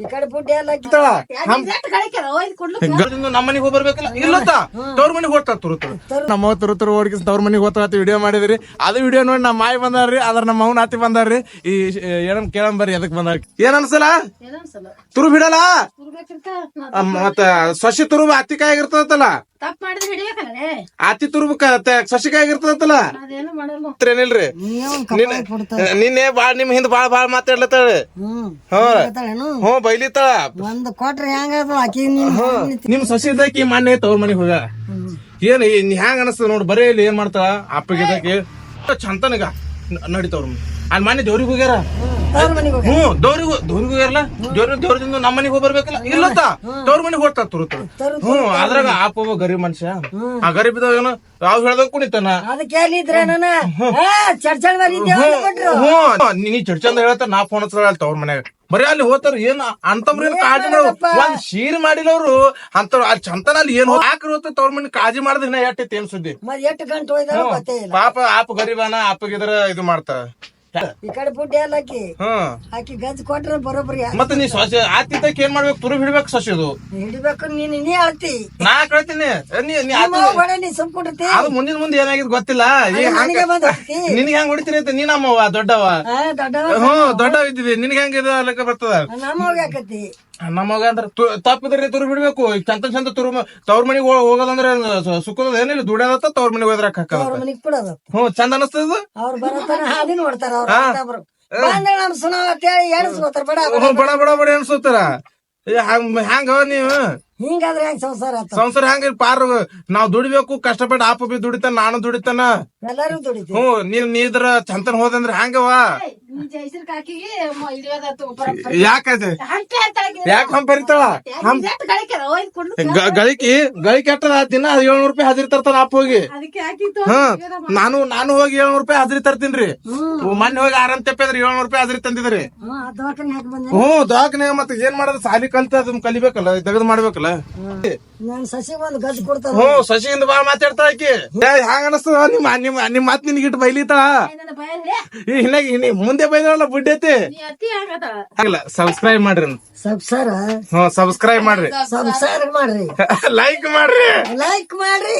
ಈ ಕಡೆ ಬುಡ್ಡಿ ಎಲ್ಲ ನಮ್ಮ ಮನೆಗೆ ಹೋಗಿ ಬರ್ಬೇಕಲ್ಲ ಇಲ್ಲತ್ತ ತವ್ರ ಮನೆಗೆ ಹೋಗ್ತಾ ನಮ್ಮ ತುರು ಓಡಿಸ್ ತವ್ರ ಮನೆಗೆ ಹೋಗ್ತಾ ವಿಡಿಯೋ ಮಾಡಿದ್ರಿ ಅದು ವಿಡಿಯೋ ನೋಡಿ ನಮ್ಮ ಮಾಯಿ ಬಂದಾರ್ರಿ ಅದ್ರ ನಮ್ಮ ಅವ್ನ ನಾತಿ ಬಂದಾರ್ರಿ ಈ ಏನಮ್ ಕೇಳಂಬರ್ರಿ ಎದಕ್ ಬಂದಾರ ಏನ್ ಅನ್ಸಲ್ಲ ತುರು ಬಿಡಲ್ಲ ಮತ್ತ ಸಸಿ ತುರುಬ ಅತ್ತಿಕಾಯಿ ಆಗಿರ್ತದಲ್ಲ ತಪ್ಪ ಮಾಡಿದ್ರೆ ಹಿಡಿಬೇಕಲ್ಲ ಅತಿ ತುರುಬ ಸಸಿಕಾಯಿ ಆಗಿರ್ತದಲ್ಲ ಏನಿಲ್ರಿ ನಿನ್ನೆ ಬಾಳ್ ನಿಮ್ ಹಿಂದ್ ಬಾಳ್ ಮಾತಾಡ್ಲತ್ತಾಳ ಹ್ಞೂ ಬೈಲಿತ್ತಾಳ ಒಂದ್ ಕೊಟ್ರೆ ಹೆಂಗ ನಿಮ್ ಸಸಿ ಇದ್ದಾಕಿ ಮೊನ್ನೆ ತವ್ರ ಮನಿಗ್ ಹೋಗ ಏನ್ ಹ್ಯಾಂಗ ಅನಸ್ತದ ನೋಡ್ ಬರೇ ಇಲ್ಲಿ ಏನ್ ಮಾಡ್ತಾಳ ಅಪ್ಪಗೆ ಇದ್ದಾಕಿ ಚಂತನಗ ನಡಿತವ್ರ ಅಲ್ಲಿ ಮೊನ್ನೆ ದೇವ್ರಿಗೆ ಹೋಗ್ಯಾರ ದೌರಿಗೆ ಹೋಗ್ಯಾರಲ್ಲ ದೇವ್ರದಿಂದ ನಮ್ಮ ಮನೆಗೆ ಹೋಗಿ ಬರ್ಬೇಕಲ್ಲ ಇಲ್ಲತ್ತ ತವ್ರ ಮನೆಗೆ ಹೋಗ್ತಾ ಅದ್ರಾಗ ಆಪ ಗರೀಬ್ ಮನುಷ್ಯ ಆ ಗರೀಬ್ ಇದ್ದಾವ ಏನು ಯಾವ್ ಹೇಳ್ದಾಗ ಕುಣಿತಾನ ನೀ ಚಡ್ಚಂದ ಹೇಳ್ತಾರ ನಾ ಫೋನ್ ಹಚ್ಚ ತವ್ರ ಮನ್ಯಾಗ ಬರೀ ಅಲ್ಲಿ ಹೋತಾರ ಏನ್ ಅಂತಮ್ರ ಕಾಳಜಿ ಮಾಡ ಒಂದ್ ಶೀರ್ ಮಾಡಿಲ್ಲ ಅವ್ರು ಅಂತ ಅಲ್ಲಿ ಚಂತನ ಅಲ್ಲಿ ಏನ್ ಹಾಕ್ರಿ ಹೋತ ತವ್ರ ಮನೆ ಕಾಳಜಿ ಮಾಡಿದ್ರೆ ಎಟ್ಟೈತಿ ಏನ್ ಸುದ್ದಿ ಪಾಪ ಆಪ ಗರೀಬಾನ ಆಪಗಿದ್ರ ಇದು ಮಾಡ್ತಾರ ಈ ಕಡೆ ಬುಡ್ಡಿ ಎಲ್ಲ ಆಕಿ ಗಜ್ ಕೊಟ್ರ ಬರೋಬ್ರಿ ಮತ್ತೆ ನೀ ಸೊಸೆ ಆತಿದ್ದಕ್ಕೆ ಏನ್ ಮಾಡ್ಬೇಕು ತುರು ಹಿಡ್ಬೇಕು ಸಸಿ ಅದು ಹಿಡಿಬೇಕು ನೀ ಅಳ್ತಿ ನಾ ಕಳ್ತೀನಿ ನೀ ಸುಮ್ಕೊಂಡಿರ್ತಿ ಅದು ಮುಂದೆ ಏನಾಗಿದ್ ಗೊತ್ತಿಲ್ಲ ನಿನ್ಗೆ ಹೆಂಗ್ ಹೊಡಿತೀನಿ ನೀ ನಮ್ಮವ್ವ ದೊಡ್ಡವ ದೊಡ್ಡವ ಇದ್ದಿದಿ ನಿನ್ಗೆ ಹೆಂಗ ಲೆಕ್ಕ ಬರ್ತದ ನಮ್ಮ ಯಾಕತಿ ನಮಗ ಅಂದ್ರ ತಪ್ಪಿದ್ರೆ ತುರು ಬಿಡ್ಬೇಕು ಚಂದ ತುರು ತವ್ರ ಮನಿಗ್ ಹೋಗೋದಂದ್ರ ಸುಖದ ಏನಿಲ್ಲ ದುಡ್ಯಾದತ್ತ ತವ್ರ ಮನಿಗ್ ಹೋದ್ರಾಕ ಮನಿಗ್ ಕೊಡೋದು ಚಂದ ಅನಸ್ತದ ಅವ್ರು ಬರತಾನ ಹಾದಿ ನೋಡ್ತಾರ ಅವ್ರು ನಮ್ ಸುನೋ ಅಂತೇಳಿ ಎಣಿಸ್ಕೋತಾರ ಬಡ ಬಡ ಬಡ ಅನ್ಸೋತಾರ ಹ್ಯಾಂಗ ನೀವು ಹಿಂಗಾದ್ರೆ ಹೆಂಗ್ ಸಂಸಾರ ಹೆಂಗ ಪಾರ್ ನಾವ್ ದುಡಿಬೇಕು ಕಷ್ಟಪಟ್ಟು ಆಪ ಬಿ ದುಡಿತಾನ ನಾನು ದುಡಿತಾನ ಎಲ್ಲಾರು ದುಡಿತೀವಿ ನೀದ್ರ ಚಂತನ ಹೋದಂದ್ರ ಹೆಂಗವ ಯಾಕೈತೆ ಯಾಕೆ ಹಂಪರಿತಾಳ ಗಳಿಕಿ ಅಟ್ಟದ ದಿನ 700 ರೂಪಾಯಿ ಹಾಜರಿ ತರ್ತಾನ ಅಪ್ಪ ಹೋಗಿ ನಾನು ಹೋಗಿ 700 ರೂಪಾಯಿ ಹಾಜರಿ ತರ್ತೀನ್ರಿ ಮೊನ್ನೆ ಹೋಗಿ ಆರಾಮ್ ತೆಪ್ಪದ್ರಿ 700 ರೂಪಾಯಿ ಹಾಜರಿ ತಂದಿದ್ರಿ ದವಾಖಾನೆ ಮತ್ತೆ ಏನ್ ಮಾಡೋದು ಸಾಲಿ ಕಲ್ತ ಅದನ್ನ ಕಲಿಬೇಕಲ್ಲ ತೆಗೆದು ಮಾಡ್ಬೇಕಲ್ಲ ಸಸಿ ಒಂದ್ ಗಜ್ ಕೊಡ್ತಾರ ಸಸಿಯಿಂದ ಬಾಳ ಮಾತಾಡ್ತಾ ಆಕಿ ಹ್ಯಾಂಗ ಅನಸ್ತದ ನಿಮ್ ಮಾತ್ ನಿನ್ಗಿಟ್ಟು ಬೈಲಿತಾಳ ಮುಂದೆ ಬೈದವಲ್ಲ ಬುಡ್ಡಿ ಐತಿ ಸಬ್ಸ್ಕ್ರೈಬ್ ಮಾಡ್ರಿ ಸಬ್ಸ್ಕ್ರೈಬ್ ಮಾಡ್ರಿ ಸಂಸಾರ ಮಾಡ್ರಿ ಲೈಕ್ ಮಾಡ್ರಿ